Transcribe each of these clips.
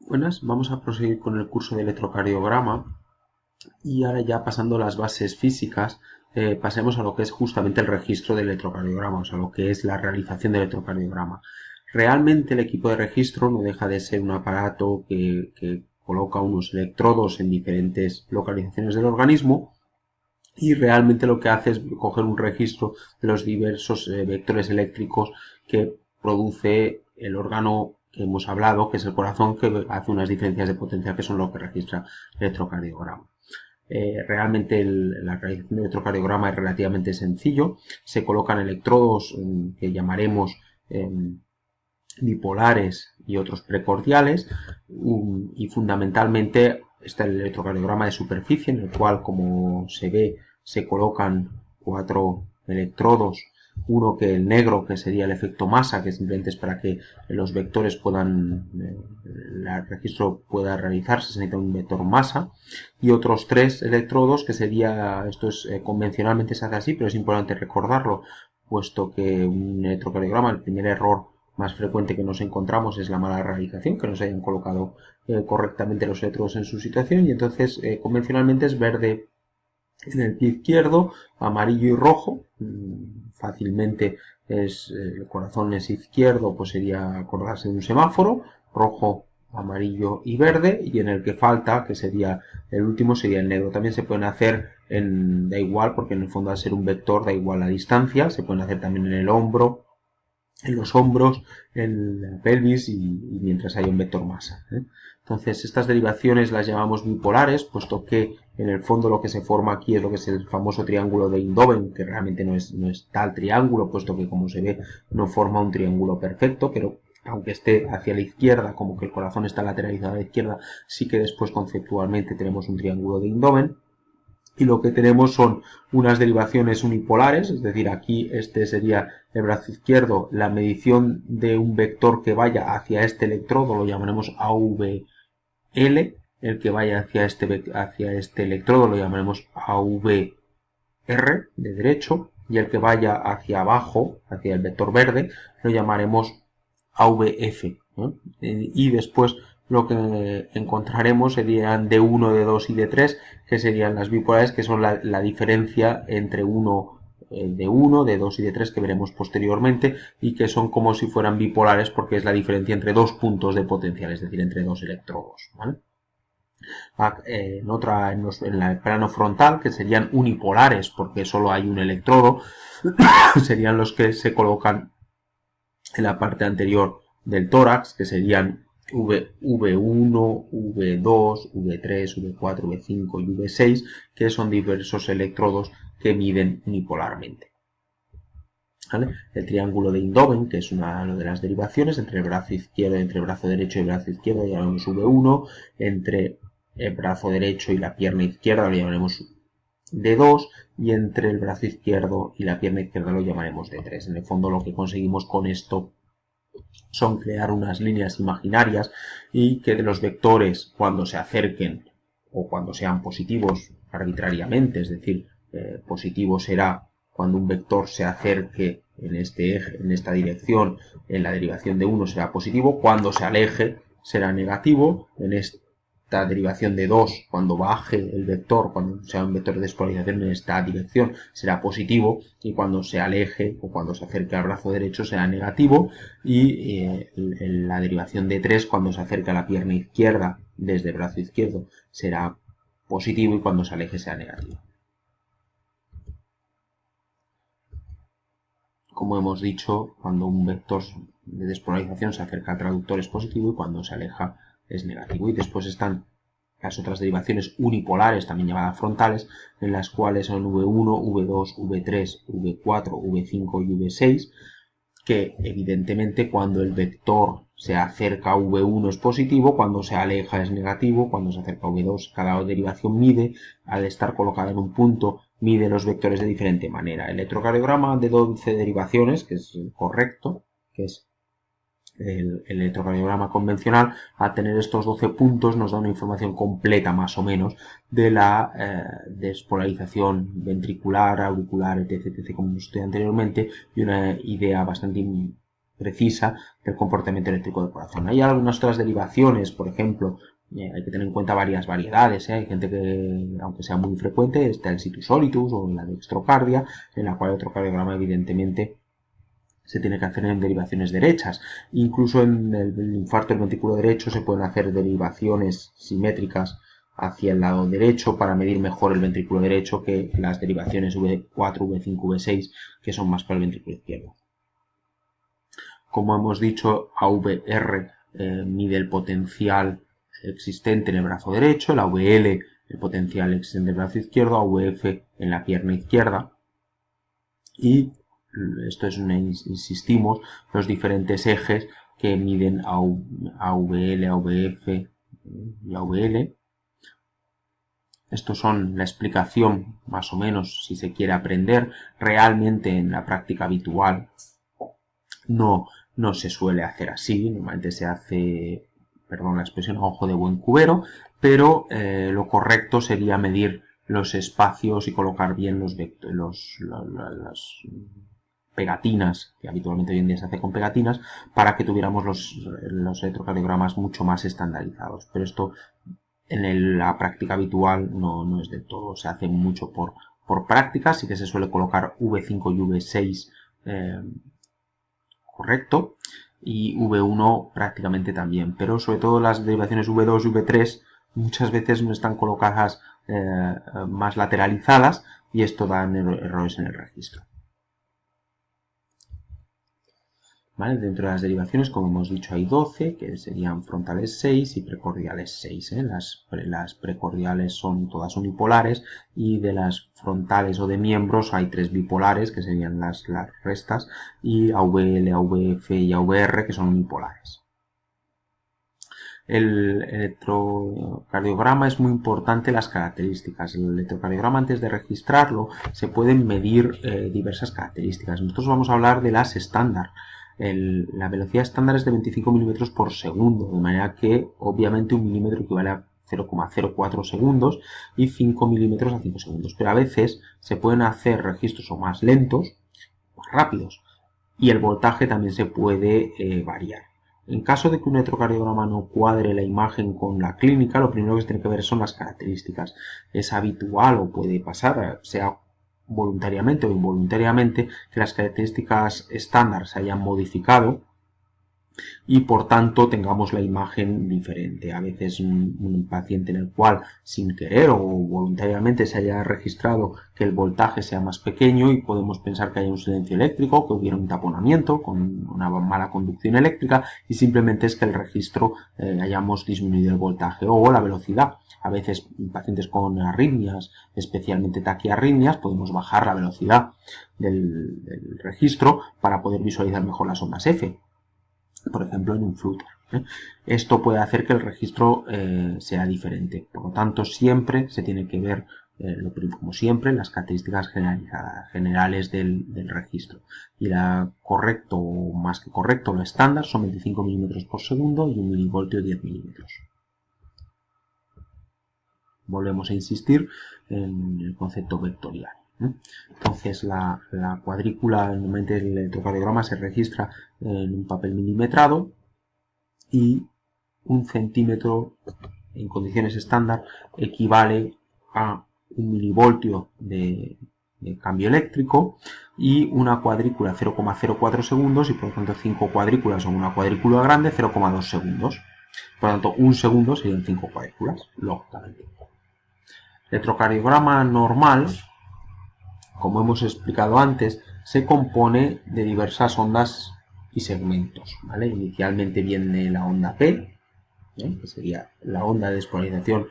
Buenas, vamos a proseguir con el curso de electrocardiograma y ahora ya pasando las bases físicas, pasemos a lo que es justamente el registro del electrocardiograma, o sea, lo que es la realización del electrocardiograma. Realmente el equipo de registro no deja de ser un aparato que coloca unos electrodos en diferentes localizaciones del organismo y realmente lo que hace es coger un registro de los diversos vectores eléctricos que produce el órgano que hemos hablado, que es el corazón, que hace unas diferencias de potencia que son lo que registra el electrocardiograma. Realmente la realización del electrocardiograma es relativamente sencillo. Se colocan electrodos que llamaremos bipolares y otros precordiales y fundamentalmente está el electrocardiograma de superficie en el cual, como se ve, se colocan 4 electrodos, uno que el negro, que sería el efecto masa, que simplemente es para que los vectores puedan, el registro pueda realizarse, se necesita un vector masa, y otros 3 electrodos, que sería, esto es convencionalmente se hace así, pero es importante recordarlo, puesto que un electrocardiograma, el primer error más frecuente que nos encontramos es la mala realización, que no se hayan colocado correctamente los electrodos en su situación, y entonces convencionalmente es verde en el pie izquierdo, amarillo y rojo. Fácilmente el corazón es izquierdo, pues sería acordarse de un semáforo, rojo, amarillo y verde, y en el que falta, que sería el último, sería el negro. También se pueden hacer da igual, porque en el fondo al ser un vector da igual la distancia, se pueden hacer también en el hombro, en los hombros, en la pelvis y mientras haya un vector masa. Entonces, estas derivaciones las llamamos bipolares, puesto que en el fondo lo que se forma aquí es lo que es el famoso triángulo de Eindhoven, que realmente no es tal triángulo, puesto que, como se ve, no forma un triángulo perfecto, pero aunque esté hacia la izquierda, como que el corazón está lateralizado a la izquierda, sí que después conceptualmente tenemos un triángulo de Eindhoven. Y lo que tenemos son unas derivaciones unipolares, es decir, aquí este sería el brazo izquierdo, la medición de un vector que vaya hacia este electrodo lo llamaremos AVL, el que vaya hacia este electrodo lo llamaremos AVR de derecho, y el que vaya hacia abajo, hacia el vector verde, lo llamaremos AVF, ¿no? Y después lo que encontraremos serían D1, D2 y D3, que serían las bipolares, que son la diferencia entre D1, D2 y D3 que veremos posteriormente, y que son como si fueran bipolares porque es la diferencia entre dos puntos de potencial, es decir, entre dos electrodos, ¿vale? En el plano frontal, que serían unipolares porque solo hay un electrodo, serían los que se colocan en la parte anterior del tórax, que serían V1, V2, V3, V4, V5 y V6, que son diversos electrodos que miden unipolarmente. ¿Vale? El triángulo de Eindhoven, que es una de las derivaciones entre el brazo izquierdo, entre el brazo derecho y el brazo izquierdo, llamamos V1, entre el brazo derecho y la pierna izquierda lo llamaremos D2, y entre el brazo izquierdo y la pierna izquierda lo llamaremos D3. En el fondo lo que conseguimos con esto son crear unas líneas imaginarias y que de los vectores, cuando se acerquen o cuando sean positivos arbitrariamente, es decir, positivo será cuando un vector se acerque en este eje, en esta dirección, en la derivación de 1 será positivo, cuando se aleje será negativo, en esta derivación de 2, cuando baje el vector, cuando sea un vector de despolarización en esta dirección, será positivo, y cuando se aleje o cuando se acerque al brazo derecho será negativo, y la derivación de 3, cuando se acerque a la pierna izquierda desde el brazo izquierdo, será positivo, y cuando se aleje será negativo. Como hemos dicho, cuando un vector de despolarización se acerca al traductor es positivo y cuando se aleja es negativo. Y después están las otras derivaciones unipolares, también llamadas frontales, en las cuales son V1, V2, V3, V4, V5 y V6, que evidentemente cuando el vector se acerca a V1 es positivo, cuando se aleja es negativo, cuando se acerca a V2 cada derivación mide, al estar colocada en un punto, mide los vectores de diferente manera. El electrocardiograma de 12 derivaciones, que es correcto, que es el electrocardiograma convencional, a tener estos 12 puntos nos da una información completa más o menos de la despolarización ventricular, auricular, etc., como usted anteriormente, y una idea bastante precisa del comportamiento eléctrico del corazón. Hay algunas otras derivaciones, por ejemplo, hay que tener en cuenta varias variedades, hay gente que, aunque sea muy frecuente, está el situs solitus o la dextrocardia, en la cual el electrocardiograma evidentemente se tiene que hacer en derivaciones derechas. Incluso en el infarto del ventrículo derecho se pueden hacer derivaciones simétricas hacia el lado derecho para medir mejor el ventrículo derecho que las derivaciones V4, V5, V6 que son más para el ventrículo izquierdo. Como hemos dicho, AVR mide el potencial existente en el brazo derecho, el AVL el potencial existente en el brazo izquierdo, AVF en la pierna izquierda, y esto es insistimos, los diferentes ejes que miden AVL, AVF y AVL. Estos son la explicación, más o menos, si se quiere aprender. Realmente en la práctica habitual no se suele hacer así. Normalmente se hace, perdón la expresión, a ojo de buen cubero, pero lo correcto sería medir los espacios y colocar bien las pegatinas, que habitualmente hoy en día se hace con pegatinas, para que tuviéramos los electrocardiogramas mucho más estandarizados. Pero esto en la práctica habitual no es del todo, se hace mucho por práctica, sí que se suele colocar V5 y V6 correcto, y V1 prácticamente también, pero sobre todo las derivaciones V2 y V3 muchas veces no están colocadas más lateralizadas y esto da errores en el registro. ¿Vale? Dentro de las derivaciones, como hemos dicho, hay 12, que serían frontales 6 y precordiales 6. Las precordiales son todas unipolares y de las frontales o de miembros hay 3 bipolares, que serían las restas, y AVL, AVF y AVR, que son unipolares. El electrocardiograma es muy importante las características. El electrocardiograma, antes de registrarlo, se pueden medir diversas características. Nosotros vamos a hablar de las estándar. La velocidad estándar es de 25 milímetros por segundo, de manera que obviamente un milímetro equivale a 0,04 segundos y 5 milímetros a 5 segundos. Pero a veces se pueden hacer registros o más lentos o más rápidos y el voltaje también se puede variar. En caso de que un electrocardiograma no cuadre la imagen con la clínica, lo primero que se tiene que ver son las características. Es habitual o puede pasar, sea voluntariamente o involuntariamente, que las características estándar se hayan modificado y por tanto tengamos la imagen diferente. A veces un paciente en el cual sin querer o voluntariamente se haya registrado que el voltaje sea más pequeño y podemos pensar que haya un silencio eléctrico, que hubiera un taponamiento con una mala conducción eléctrica y simplemente es que el registro hayamos disminuido el voltaje o la velocidad. A veces en pacientes con arritmias, especialmente taquiarritmias, podemos bajar la velocidad del registro para poder visualizar mejor las ondas F, por ejemplo en un flutter. Esto puede hacer que el registro sea diferente. Por lo tanto, siempre se tiene que ver, como siempre, las características generales del registro. Y la correcto o más que correcto, lo estándar, son 25 milímetros por segundo y 1 milivoltio 10 milímetros. Volvemos a insistir en el concepto vectorial. Entonces la cuadrícula, normalmente el electrocardiograma se registra en un papel milimetrado y 1 centímetro en condiciones estándar equivale a 1 milivoltio de cambio eléctrico y una cuadrícula 0,04 segundos y por lo tanto 5 cuadrículas o una cuadrícula grande 0,2 segundos. Por lo tanto, 1 segundo serían 5 cuadrículas, lógicamente. El electrocardiograma normal, como hemos explicado antes, se compone de diversas ondas y segmentos, ¿vale? Inicialmente viene la onda P, que sería la onda de despolarización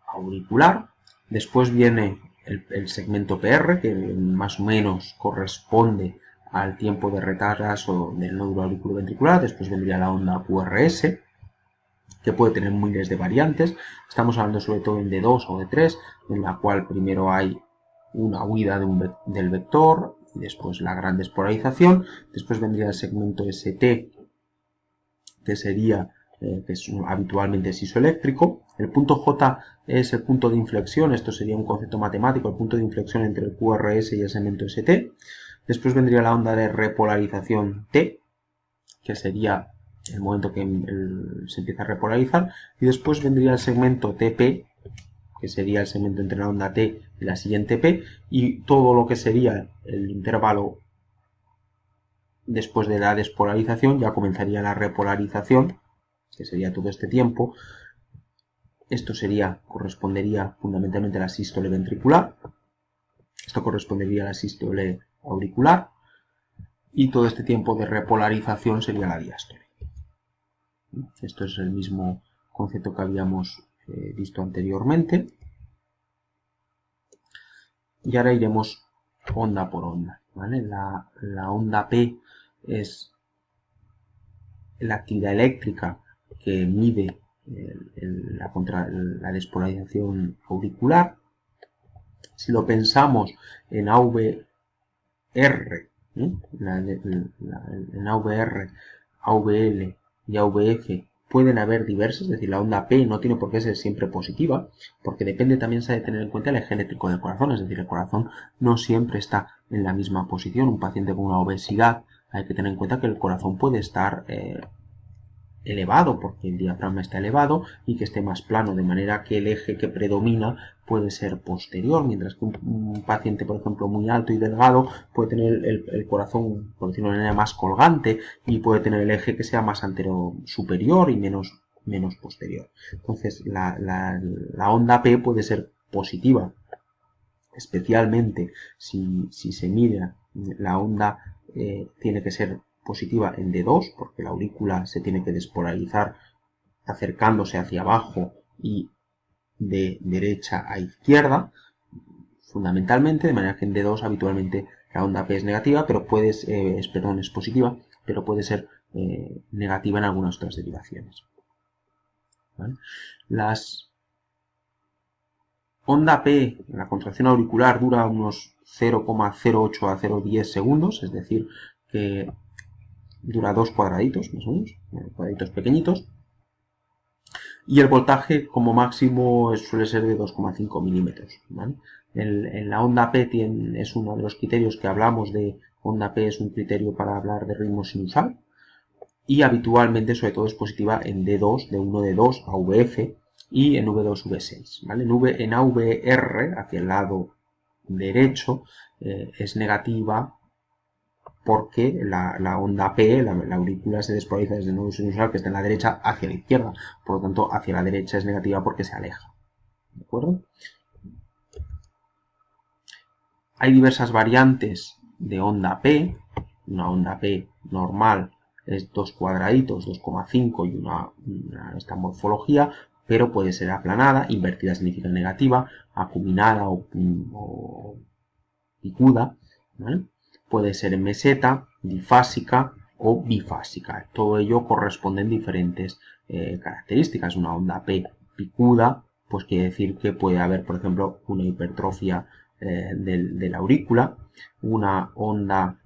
auricular. Después viene el segmento PR, que más o menos corresponde al tiempo de retraso del nódulo auriculoventricular. Después vendría la onda QRS, que puede tener miles de variantes. Estamos hablando sobre todo en D2 o D3, en la cual primero hay una huida del vector y después la gran despolarización. Después vendría el segmento ST, que sería que es habitualmente isoeléctrico. El punto J es el punto de inflexión, esto sería un concepto matemático, el punto de inflexión entre el QRS y el segmento ST. Después vendría la onda de repolarización T, que sería el momento que se empieza a repolarizar, y después vendría el segmento TP, que sería el segmento entre la onda T y la siguiente P, y todo lo que sería el intervalo después de la despolarización ya comenzaría la repolarización, que sería todo este tiempo. Esto correspondería fundamentalmente a la sístole ventricular, esto correspondería a la sístole auricular, y todo este tiempo de repolarización sería la diástole. Esto es el mismo concepto que habíamos visto anteriormente. Y ahora iremos onda por onda, ¿vale? La onda P es la actividad eléctrica que mide la despolarización auricular. Si lo pensamos en AVR, en AVR, AVL y AVF pueden haber diversas, es decir, la onda P no tiene por qué ser siempre positiva, porque depende también, se ha de tener en cuenta el eje eléctrico del corazón, es decir, el corazón no siempre está en la misma posición. Un paciente con una obesidad, hay que tener en cuenta que el corazón puede estar elevado, porque el diafragma está elevado, y que esté más plano, de manera que el eje que predomina puede ser posterior, mientras que un paciente, por ejemplo, muy alto y delgado puede tener el corazón, por decirlo de una manera, más colgante, y puede tener el eje que sea más antero superior y menos posterior. Entonces la onda P puede ser positiva, especialmente si se mira la onda, tiene que ser positiva en D2, porque la aurícula se tiene que despolarizar acercándose hacia abajo y de derecha a izquierda, fundamentalmente, de manera que en D2 habitualmente la onda P es negativa, pero es positiva, pero puede ser negativa en algunas otras derivaciones. ¿Vale? Onda P, la contracción auricular, dura unos 0,08 a 0,10 segundos, es decir, que dura 2 cuadraditos, más o menos, cuadraditos pequeñitos, y el voltaje como máximo suele ser de 2,5 milímetros. ¿Vale? En la onda P es uno de los criterios que hablamos de onda P, es un criterio para hablar de ritmo sinusal, y habitualmente sobre todo es positiva en D2, de 1 D2 a VF, y en V2 V6. ¿Vale? En AVR, hacia el lado derecho, es negativa, porque la onda P, la aurícula, se despolariza desde el nodo sinusal, que está en la derecha, hacia la izquierda. Por lo tanto, hacia la derecha es negativa porque se aleja. ¿De acuerdo? Hay diversas variantes de onda P. Una onda P normal es 2 cuadraditos, 2,5 y esta morfología, pero puede ser aplanada, invertida significa negativa, acuminada o picuda, ¿vale? Puede ser en meseta, difásica o bifásica. Todo ello corresponde en diferentes características. Una onda P picuda, pues quiere decir que puede haber, por ejemplo, una hipertrofia de la aurícula. Una onda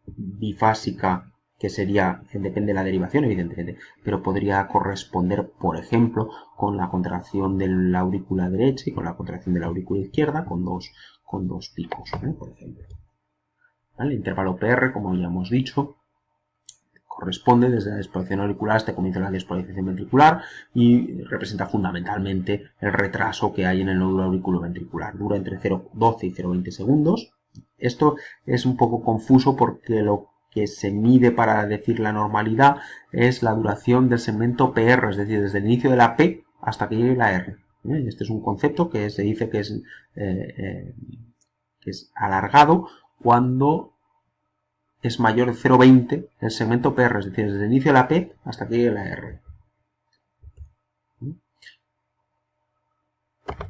bifásica, que sería, depende de la derivación, evidentemente, pero podría corresponder, por ejemplo, con la contracción de la aurícula derecha y con la contracción de la aurícula izquierda, con dos picos, ¿no? Por ejemplo. ¿Vale? El intervalo PR, como ya hemos dicho, corresponde desde la despolarización auricular hasta el comienzo de la despolarización ventricular, y representa fundamentalmente el retraso que hay en el nódulo auriculoventricular. Dura entre 0,12 y 0,20 segundos. Esto es un poco confuso porque lo que se mide para decir la normalidad es la duración del segmento PR, es decir, desde el inicio de la P hasta que llegue la R. Este es un concepto que se dice que es alargado cuando es mayor de 0,20 el segmento PR, es decir, desde el inicio de la P hasta que llegue la R.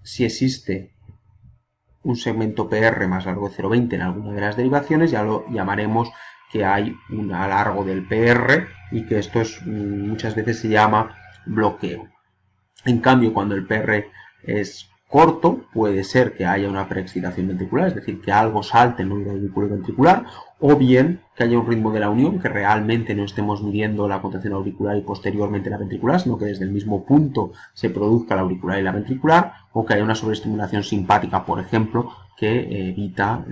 Si existe un segmento PR más largo de 0,20 en alguna de las derivaciones, ya lo llamaremos que hay un alargo del PR, y que esto muchas veces se llama bloqueo. En cambio, cuando el PR es corto, puede ser que haya una preexcitación ventricular, es decir, que algo salte en el nódulo auriculoventricular, o bien que haya un ritmo de la unión, que realmente no estemos midiendo la contracción auricular y posteriormente la ventricular, sino que desde el mismo punto se produzca la auricular y la ventricular, o que haya una sobreestimulación simpática, por ejemplo, que evita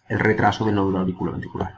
el retraso del nódulo auriculoventricular.